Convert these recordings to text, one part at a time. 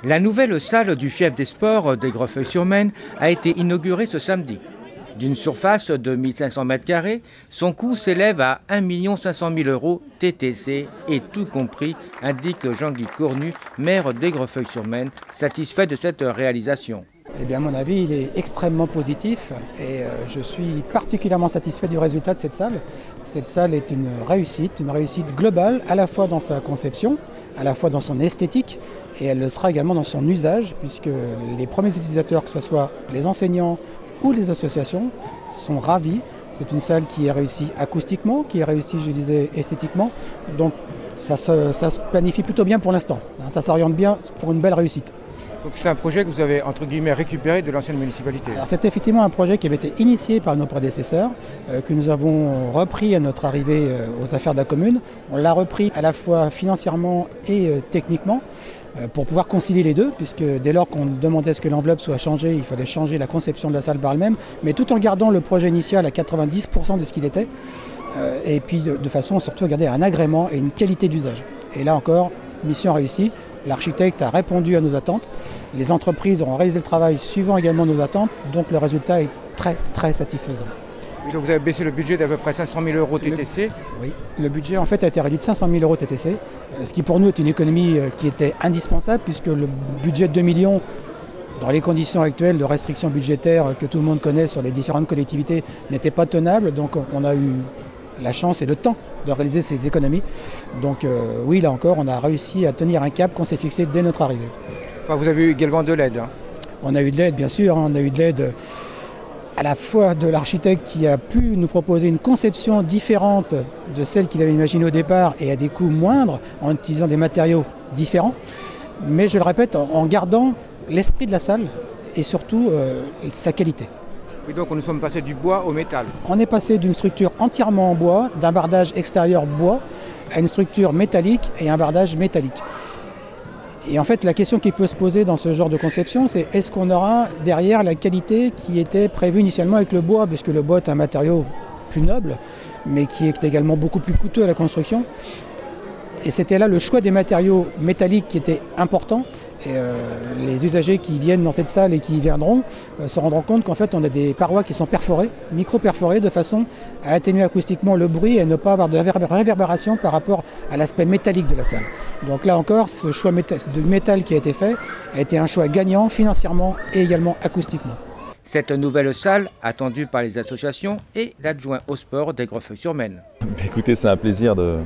La nouvelle salle du fief des sports d'Aigrefeuille-sur-Maine a été inaugurée ce samedi. D'une surface de 1500 m², son coût s'élève à 1 500 000 € TTC et tout compris, indique Jean-Guy Cornu, maire d'Aigrefeuille-sur-Maine, satisfait de cette réalisation. Eh bien, à mon avis, il est extrêmement positif et je suis particulièrement satisfait du résultat de cette salle. Cette salle est une réussite globale, à la fois dans sa conception, à la fois dans son esthétique, et elle le sera également dans son usage, puisque les premiers utilisateurs, que ce soit les enseignants ou les associations, sont ravis. C'est une salle qui est réussie acoustiquement, qui est réussie, je disais, esthétiquement. Donc ça se planifie plutôt bien pour l'instant. Ça s'oriente bien pour une belle réussite. Donc c'est un projet que vous avez entre guillemets récupéré de l'ancienne municipalité. C'est effectivement un projet qui avait été initié par nos prédécesseurs, que nous avons repris à notre arrivée aux affaires de la commune. On l'a repris à la fois financièrement et techniquement pour pouvoir concilier les deux, puisque dès lors qu'on demandait à ce que l'enveloppe soit changée, il fallait changer la conception de la salle par elle-même, mais tout en gardant le projet initial à 90% de ce qu'il était, et puis de façon surtout à garder un agrément et une qualité d'usage. Et là encore, mission réussie. L'architecte a répondu à nos attentes. Les entreprises ont réalisé le travail suivant également nos attentes. Donc le résultat est très très satisfaisant. Et donc vous avez baissé le budget d'à peu près 500 000 € TTC. Oui, le budget en fait a été réduit de 500 000 € TTC. Ce qui pour nous est une économie qui était indispensable puisque le budget de 2 millions, dans les conditions actuelles de restrictions budgétaires que tout le monde connaît sur les différentes collectivités, n'était pas tenable. Donc on a eu la chance et le temps de réaliser ces économies. Donc oui, là encore, on a réussi à tenir un cap qu'on s'est fixé dès notre arrivée. Enfin, vous avez eu également de l'aide. On a eu de l'aide, bien sûr. On a eu de l'aide à la fois de l'architecte qui a pu nous proposer une conception différente de celle qu'il avait imaginée au départ et à des coûts moindres, en utilisant des matériaux différents. Mais je le répète, en gardant l'esprit de la salle et surtout sa qualité. Oui, donc nous sommes passés du bois au métal. On est passé d'une structure entièrement en bois, d'un bardage extérieur bois, à une structure métallique et un bardage métallique. Et en fait, la question qui peut se poser dans ce genre de conception, c'est est-ce qu'on aura derrière la qualité qui était prévue initialement avec le bois, puisque le bois est un matériau plus noble, mais qui est également beaucoup plus coûteux à la construction. Et c'était là le choix des matériaux métalliques qui était important. Et les usagers qui viennent dans cette salle et qui y viendront se rendront compte qu'en fait on a des parois qui sont perforées, micro-perforées, de façon à atténuer acoustiquement le bruit et ne pas avoir de réverbération par rapport à l'aspect métallique de la salle. Donc là encore, ce choix de métal qui a été fait a été un choix gagnant financièrement et également acoustiquement. Cette nouvelle salle, attendue par les associations, et l'adjoint au sport d'Aigrefeuille-sur-Maine. Écoutez, c'est un plaisir de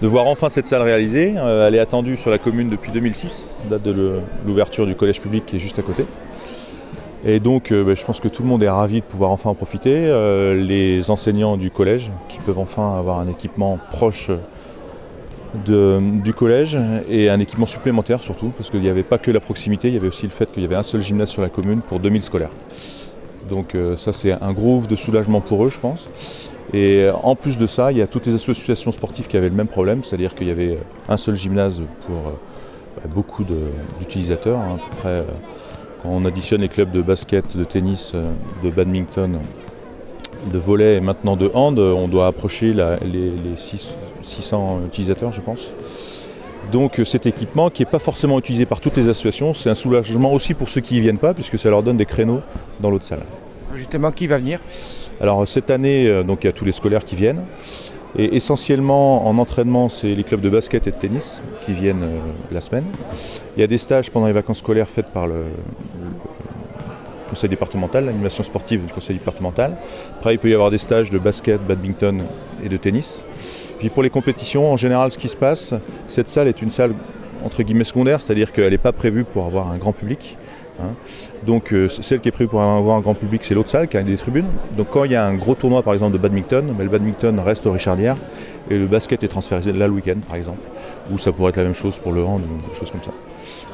voir enfin cette salle réalisée. Elle est attendue sur la commune depuis 2006, date de l'ouverture du collège public qui est juste à côté. Et donc je pense que tout le monde est ravi de pouvoir enfin en profiter. Les enseignants du collège qui peuvent enfin avoir un équipement proche du collège et un équipement supplémentaire surtout, parce qu'il n'y avait pas que la proximité, il y avait aussi le fait qu'il y avait un seul gymnase sur la commune pour 2000 scolaires. Donc ça c'est un gros ouf de soulagement pour eux, je pense. Et en plus de ça, il y a toutes les associations sportives qui avaient le même problème, c'est-à-dire qu'il y avait un seul gymnase pour beaucoup d'utilisateurs. Après, quand on additionne les clubs de basket, de tennis, de badminton, de volley et maintenant de hand, on doit approcher les 600 utilisateurs, je pense. Donc cet équipement qui n'est pas forcément utilisé par toutes les associations, c'est un soulagement aussi pour ceux qui n'y viennent pas, puisque ça leur donne des créneaux dans l'autre salle. Justement, qui va venir ? Alors cette année, donc, il y a tous les scolaires qui viennent. Et essentiellement en entraînement, c'est les clubs de basket et de tennis qui viennent la semaine. Il y a des stages pendant les vacances scolaires faites par le conseil départemental, l'animation sportive du conseil départemental. Après, il peut y avoir des stages de basket, badminton et de tennis. Puis pour les compétitions, en général, ce qui se passe, cette salle est une salle entre guillemets secondaire, c'est-à-dire qu'elle n'est pas prévue pour avoir un grand public. Donc celle qui est prévue pour avoir un grand public, c'est l'autre salle qui a des tribunes. Donc quand il y a un gros tournoi par exemple de badminton, le badminton reste au Richardière et le basket est transféré là le week-end par exemple. Ou ça pourrait être la même chose pour le hand ou des choses comme ça.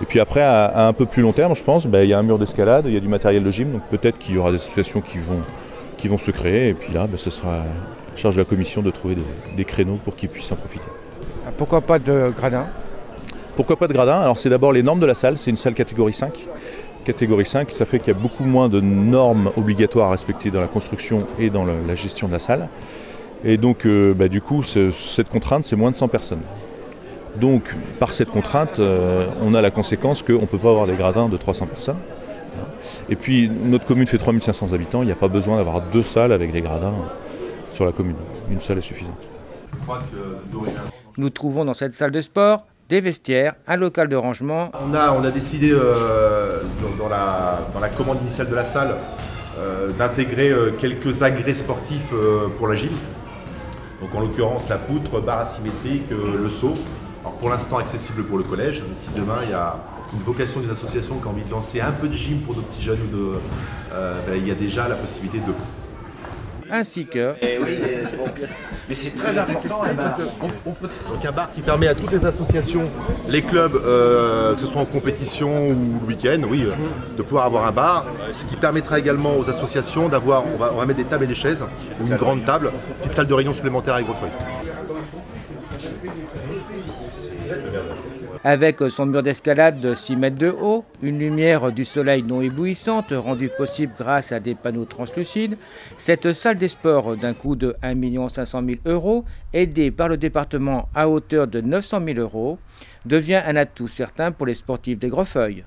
Et puis après, à un peu plus long terme, je pense, il y a un mur d'escalade, il y a du matériel de gym, donc peut-être qu'il y aura des associations qui vont se créer. Et puis là, ce sera à charge de la commission de trouver des créneaux pour qu'ils puissent en profiter. Pourquoi pas de gradin ? Pourquoi pas de gradin ? Alors c'est d'abord les normes de la salle, c'est une salle catégorie 5. Catégorie 5, ça fait qu'il y a beaucoup moins de normes obligatoires à respecter dans la construction et dans la gestion de la salle. Et donc du coup, cette contrainte, c'est moins de 100 personnes. Donc par cette contrainte, on a la conséquence qu'on ne peut pas avoir des gradins de 300 personnes. Et puis notre commune fait 3500 habitants, il n'y a pas besoin d'avoir 2 salles avec des gradins sur la commune. Une salle est suffisante. Nous trouvons dans cette salle de sport des vestiaires, un local de rangement. On a décidé dans la commande initiale de la salle d'intégrer quelques agrès sportifs pour la gym. Donc en l'occurrence la poutre, barre asymétrique, le saut. Alors pour l'instant accessible pour le collège, mais si demain il y a une vocation d'une association qui a envie de lancer un peu de gym pour nos petits jeunes, il y a déjà la possibilité de... Ainsi que... Mais c'est très important un bar. Donc un bar qui permet à toutes les associations, les clubs, que ce soit en compétition ou le week-end, de pouvoir avoir un bar. Ce qui permettra également aux associations d'avoir, on va mettre des tables et des chaises, ou une grande table, petite salle de réunion supplémentaire avec grosses feuilles. Avec son mur d'escalade de 6 mètres de haut, une lumière du soleil non éblouissante rendue possible grâce à des panneaux translucides, cette salle des sports d'un coût de 1 500 000 €, aidée par le département à hauteur de 900 000 €, devient un atout certain pour les sportifs des Greffeuils.